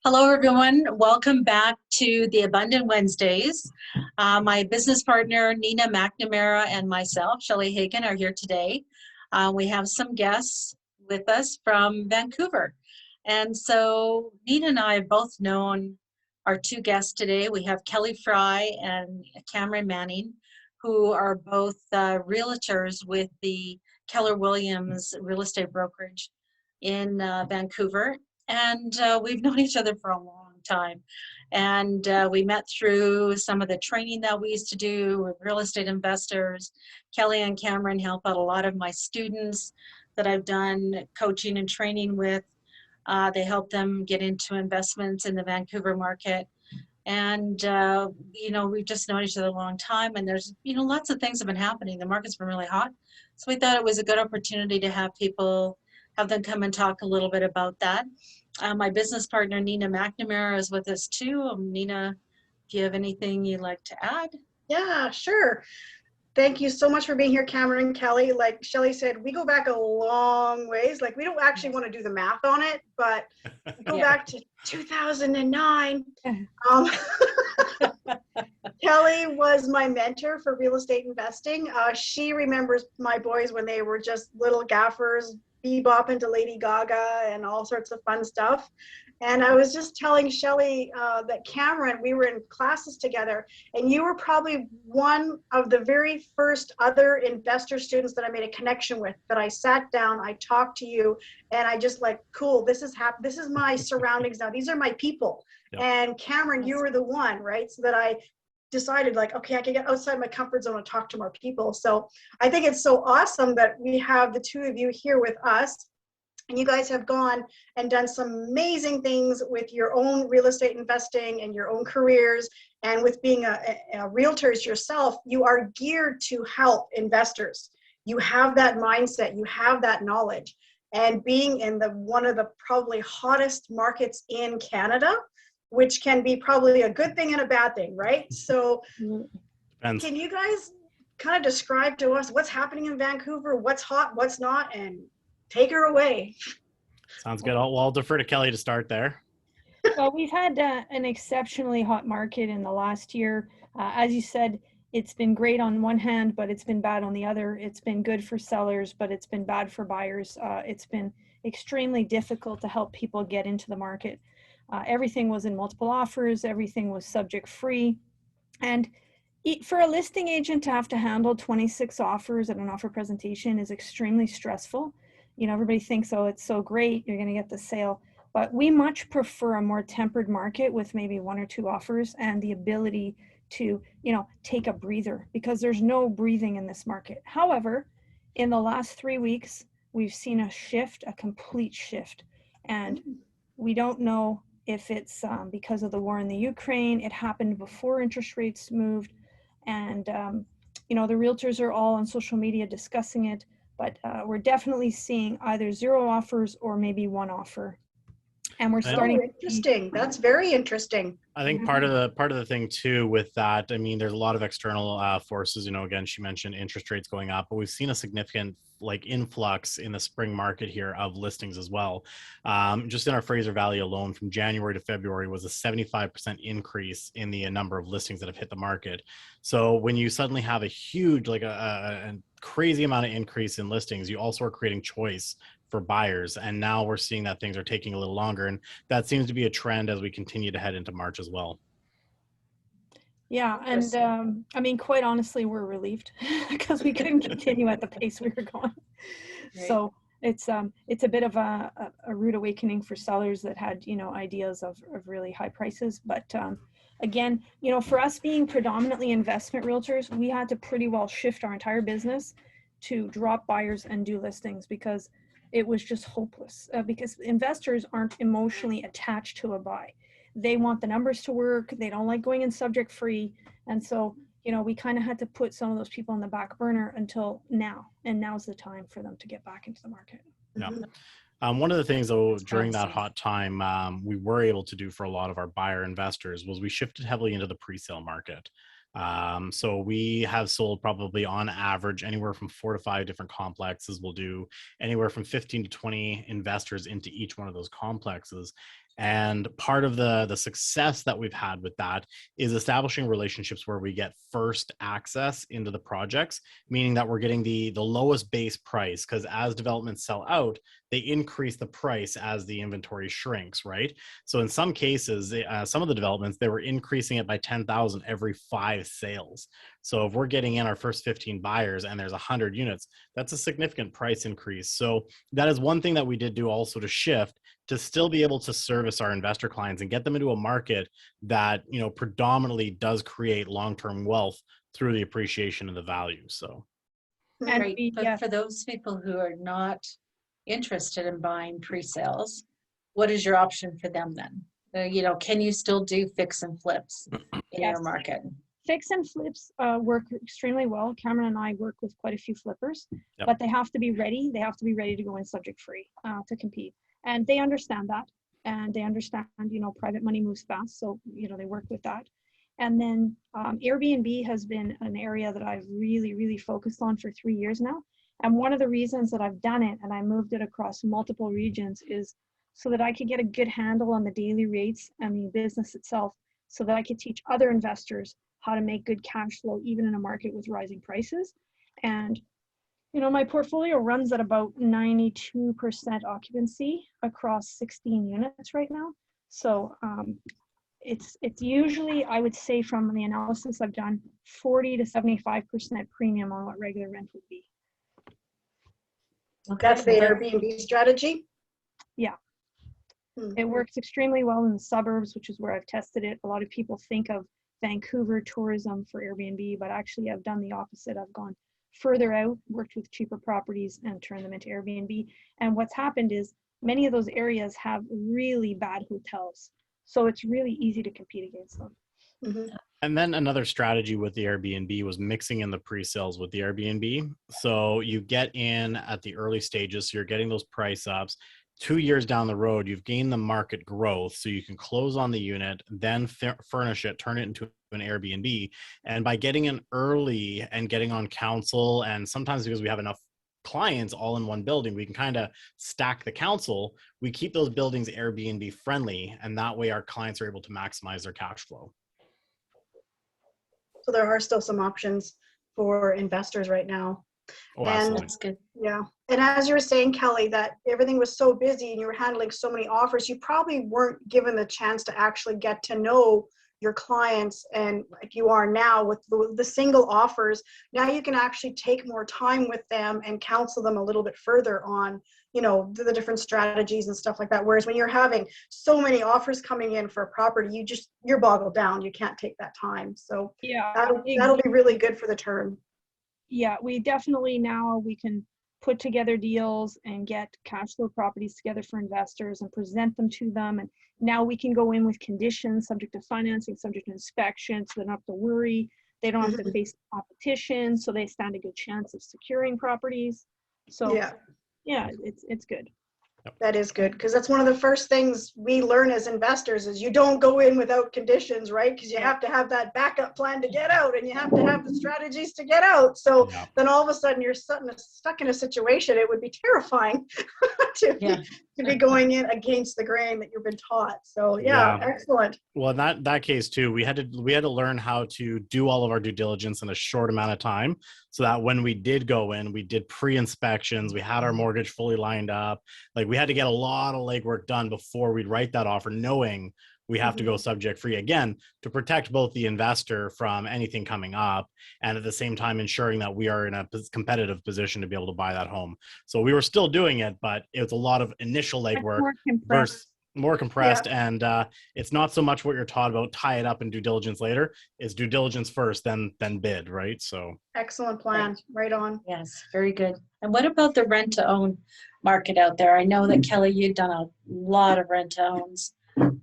Hello, everyone. Welcome back to the Abundant Wednesdays. My business partner, Nina McNamara, and myself, Shelley Hagan, are here today. We have some guests with us from Vancouver. And so Nina and I have both known our two guests today. We have Kelly Fry and Cameron Manning, who are both realtors with the Keller Williams Real Estate Brokerage in Vancouver. And we've known each other for a long time. And we met through some of the training that we used to do with real estate investors. Kelly and Cameron help out a lot of my students that I've done coaching and training with. They help them get into investments in the Vancouver market. And, we've just known each other a long time. And there's, lots of things have been happening. The market's been really hot. So we thought it was a good opportunity to have them come and talk a little bit about that. My business partner, Nina McNamara, is with us too. Nina, do you have anything you'd like to add? Yeah, sure. Thank you so much for being here, Cameron and Kelly. Like Shelley said, we go back a long ways. Like we don't actually want to do the math on it, but we go back to 2009. Kelly was my mentor for real estate investing. She remembers my boys when they were just little gaffers, bebopping to Lady Gaga and all sorts of fun stuff. And I was just telling Shelley that Cameron, we were in classes together, and you were probably one of the very first other investor students that I made a connection with, that I sat down, I talked to you, and I just like, cool, this is my surroundings now. These are my people. Yep. And Cameron, you were the one, right? So that I decided like, okay, I can get outside my comfort zone and talk to more people. So I think it's so awesome that we have the two of you here with us. And you guys have gone and done some amazing things with your own real estate investing and your own careers. And with being a realtors yourself, you are geared to help investors. You have that mindset, you have that knowledge. And being in one of the probably hottest markets in Canada, which can be probably a good thing and a bad thing, right? So can you guys kind of describe to us what's happening in Vancouver, what's hot, what's not, and take her away. Sounds good. I'll defer to Kelly to start there. Well, we've had an exceptionally hot market in the last year. As you said, it's been great on one hand, but it's been bad on the other. It's been good for sellers, but it's been bad for buyers. It's been extremely difficult to help people get into the market. Everything was in multiple offers. Everything was subject free. And for a listing agent to have to handle 26 offers at an offer presentation is extremely stressful. Everybody thinks, oh, it's so great, you're going to get the sale. But we much prefer a more tempered market with maybe one or two offers and the ability to, take a breather, because there's no breathing in this market. However, in the last 3 weeks, we've seen a complete shift. And we don't know if it's because of the war in the Ukraine. It happened before interest rates moved. And, the realtors are all on social media discussing it. But we're definitely seeing either zero offers or maybe one offer. And we're starting. Interesting. That's very interesting. I think part of the thing too with that, I mean, there's a lot of external forces. Again, she mentioned interest rates going up, but we've seen a significant influx in the spring market here of listings as well. Just in our Fraser Valley alone, from January to February was a 75% increase in the number of listings that have hit the market. So when you suddenly have a huge, a crazy amount of increase in listings, you also are creating choice for buyers. And now we're seeing that things are taking a little longer. And that seems to be a trend as we continue to head into March as well. Yeah. And quite honestly, we're relieved because we couldn't continue at the pace we were going. Right. So it's a bit of a rude awakening for sellers that had, ideas of really high prices. But again, for us being predominantly investment realtors, we had to pretty well shift our entire business to drop buyers and do listings, because it was just hopeless, because investors aren't emotionally attached to a buy. They want the numbers to work. They don't like going in subject free. And so, we kind of had to put some of those people on the back burner until now. And now's the time for them to get back into the market. Yeah. One of the things though, during that hot time, we were able to do for a lot of our buyer investors was we shifted heavily into the pre-sale market. So we have sold probably on average anywhere from 4 to 5 different complexes. We'll do anywhere from 15 to 20 investors into each one of those complexes. And part of the success that we've had with that is establishing relationships where we get first access into the projects, meaning that we're getting the lowest base price, because as developments sell out, they increase the price as the inventory shrinks, right? So in some cases, some of the developments, they were increasing it by 10,000 every 5 sales. So if we're getting in our first 15 buyers and there's 100 units, that's a significant price increase. So that is one thing that we did do also to shift, to still be able to service our investor clients and get them into a market that, you know, predominantly does create long-term wealth through the appreciation of the value. So And Right, but for those people who are not interested in buying pre-sales, what is your option for them then? You know, can you still do fix and flips in your Yes. market? Fix and flips work extremely well. Cameron and I work with quite a few flippers, Yep. but they have to be ready. They have to be ready to go in subject free to compete. And they understand that. And they understand, you know, private money moves fast. So, you know, they work with that. And then Airbnb has been an area that I've really, really focused on for 3 years now. And one of the reasons that I've done it and I moved it across multiple regions is so that I could get a good handle on the daily rates and the business itself, so that I could teach other investors how to make good cash flow, even in a market with rising prices. And, you know, my portfolio runs at about 92% occupancy across 16 units right now. So it's usually, I would say from the analysis I've done, 40 to 75% premium on what regular rent would be. Okay, That's the Airbnb strategy? Yeah. Hmm. It works extremely well in the suburbs, which is where I've tested it. A lot of people think of Vancouver tourism for Airbnb, but actually I've done the opposite. I've gone further out, worked with cheaper properties and turned them into Airbnb. And what's happened is many of those areas have really bad hotels. So it's really easy to compete against them. Mhm. And then another strategy with the Airbnb was mixing in the pre-sales with the Airbnb. So you get in at the early stages, so you're getting those price ups. 2 years down the road, you've gained the market growth, so you can close on the unit, then furnish it, turn it into an Airbnb. And by getting in early and getting on council, and sometimes because we have enough clients all in one building, we can kind of stack the council. We keep those buildings Airbnb friendly, and that way our clients are able to maximize their cash flow. So there are still some options for investors right now. Oh, And- absolutely. That's good. Yeah. And as you were saying, Kelly, that everything was so busy and you were handling so many offers, you probably weren't given the chance to actually get to know your clients. And like you are now with the single offers, now you can actually take more time with them and counsel them a little bit further on, you know, the different strategies and stuff like that. Whereas when you're having so many offers coming in for a property, you're boggled down. You can't take that time. So Yeah. that'll be really good for the term. Yeah, we definitely now we can put together deals and get cash flow properties together for investors and present them to them. And now we can go in with conditions subject to financing, subject to inspection, so they don't have to worry. They don't have to face competition, so they stand a good chance of securing properties. So yeah, it's good. That is good, because that's one of the first things we learn as investors is you don't go in without conditions, right? Because you have to have that backup plan to get out, and you have to have the strategies to get out. So then all of a sudden you're stuck in a situation. It would be terrifying to be going in against the grain that you've been taught. So excellent. Well, in that case too, we had to learn how to do all of our due diligence in a short amount of time, so that when we did go in, we did pre-inspections, we had our mortgage fully lined up. Like we had to get a lot of legwork done before we'd write that offer, knowing we have to go subject free, again, to protect both the investor from anything coming up, and at the same time ensuring that we are in a competitive position to be able to buy that home. So we were still doing it, but it was a lot of initial legwork versus more compressed. And it's not so much what you're taught about tie it up and due diligence later. It's due diligence first, then bid, right? So excellent plan. Right on. Yes, very good. And what about the rent to own market out there? I know that Kelly, you've done a lot of rent to owns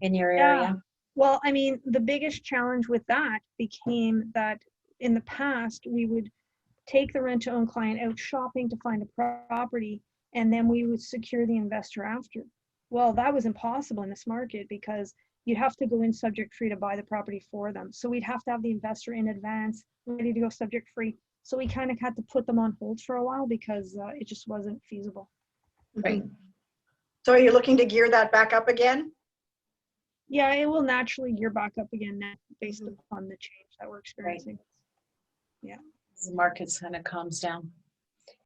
in your area. Well, I mean, the biggest challenge with that became that in the past, we would take the rent to own client out shopping to find a property, and then we would secure the investor after. Well, that was impossible in this market because you'd have to go in subject free to buy the property for them. So we'd have to have the investor in advance, ready to go subject free. So we kind of had to put them on hold for a while because it just wasn't feasible. Right. So are you looking to gear that back up again? Yeah, it will naturally gear back up again now based upon the change that we're experiencing. The market's kind of calms down.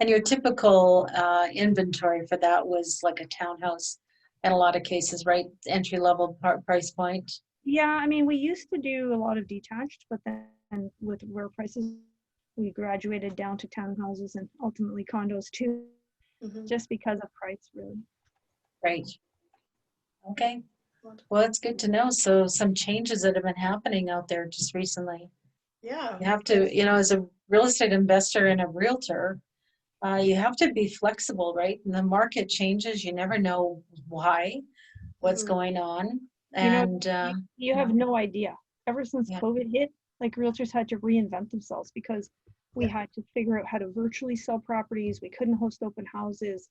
And your typical inventory for that was like a townhouse in a lot of cases, right? Entry level price point. Yeah, I mean, we used to do a lot of detached, but then with where prices, we graduated down to townhouses and ultimately condos too, just because of price, really. Right. Okay. Well, it's good to know. So some changes that have been happening out there just recently. Yeah. You have to, as a real estate investor and a realtor, you have to be flexible, right? And the market changes. You never know why, what's going on. And you have no idea. Ever since Yeah. COVID hit, like realtors had to reinvent themselves because we had to figure out how to virtually sell properties. We couldn't host open houses.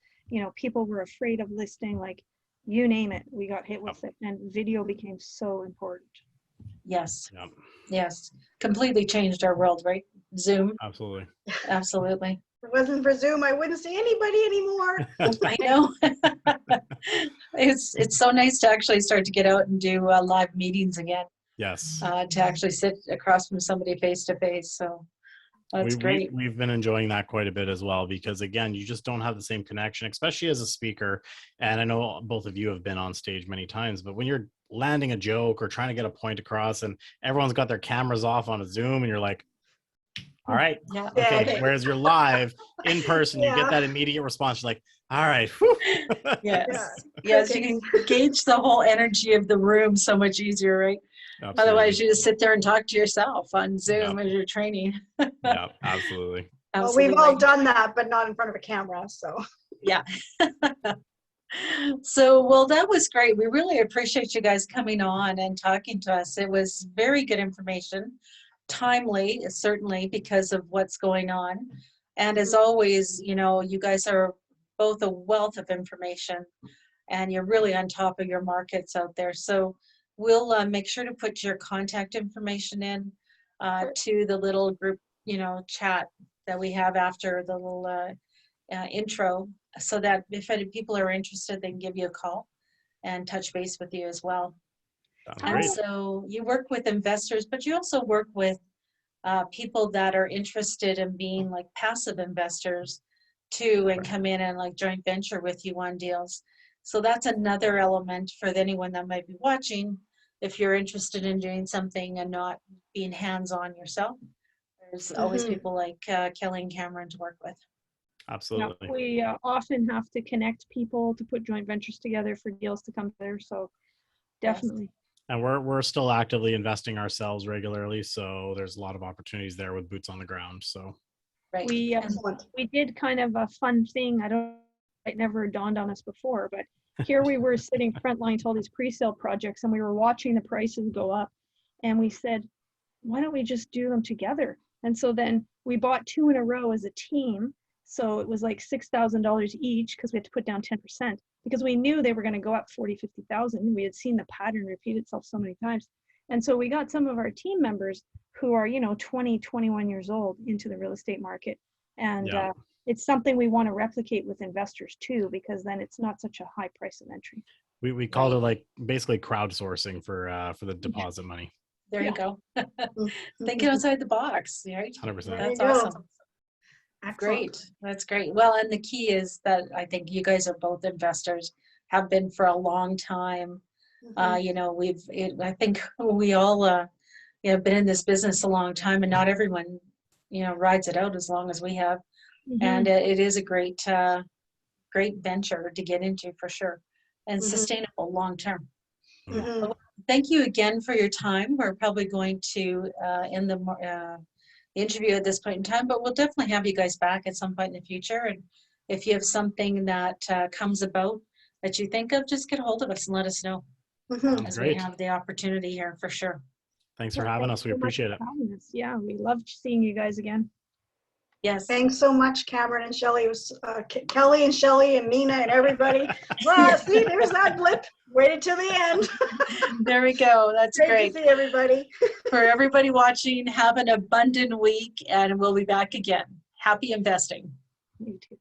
People were afraid of listing, like you name it. We got hit with it, and video became so important. Yes. Yeah, Yes. Completely changed our world, right? Zoom. absolutely. Absolutely. If it wasn't for Zoom, I wouldn't see anybody anymore. I know. It's so nice to actually start to get out and do live meetings again, Yes. to actually sit across from somebody face to face. So that's great. We've been enjoying that quite a bit as well, because again, you just don't have the same connection, especially as a speaker. And I know both of you have been on stage many times, but when you're landing a joke or trying to get a point across and everyone's got their cameras off on a Zoom and you're like, all right, Yeah. okay. Whereas you're live in person, you get that immediate response. You're like, all right. Yes. Yes. You can gauge the whole energy of the room so much easier, right? Absolutely. Otherwise, you just sit there and talk to yourself on Zoom as you're training. Yeah, absolutely. Well, we've all done that, but not in front of a camera. So yeah. So, well, that was great. We really appreciate you guys coming on and talking to us. It was very good information, timely, certainly, because of what's going on. And as always, you guys are both a wealth of information, and you're really on top of your markets out there. So we'll make sure to put your contact information in to the little group, chat that we have after the little intro, so that if any people are interested, they can give you a call and touch base with you as well. And so you work with investors, but you also work with people that are interested in being like passive investors too, and come in and like joint venture with you on deals. So that's another element for anyone that might be watching. If you're interested in doing something and not being hands-on yourself, there's always people like Kelly and Cameron to work with. Absolutely. We often have to connect people to put joint ventures together for deals to come there. So definitely. Yes. And we're still actively investing ourselves regularly. So there's a lot of opportunities there with boots on the ground. So Right. We did kind of a fun thing. It never dawned on us before, but here we were sitting frontline to all these pre-sale projects, and we were watching the prices go up, and we said, why don't we just do them together? And so then we bought 2 in a row as a team. So it was like $6,000 each, because we had to put down 10%, because we knew they were going to go up 40, 50,000. We had seen the pattern repeat itself so many times. And so we got some of our team members who are, 20, 21 years old into the real estate market. And it's something we want to replicate with investors too, because then it's not such a high price of entry. We called it like basically crowdsourcing for the deposit money. There you go. Thinking outside the box, right? 100%. That's awesome. Great. That's great. Well, and the key is that I think you guys are both investors, have been for a long time. I think we all, been in this business a long time, and not everyone, rides it out as long as we have. And it is a great venture to get into for sure, and sustainable long term. So thank you again for your time. We're probably going to end the interview at this point in time, but we'll definitely have you guys back at some point in the future. And if you have something that comes about that you think of, just get a hold of us and let us know as we have the opportunity here for sure. Thanks for having us. We appreciate it. Yeah, we loved seeing you guys again. Yes. Thanks so much, Cameron and Shelley. It was Kelly and Shelley and Nina and everybody. See, there's that blip. Waited till the end. There we go. That's great. To see everybody. For everybody watching, have an abundant week, and we'll be back again. Happy investing. Me too.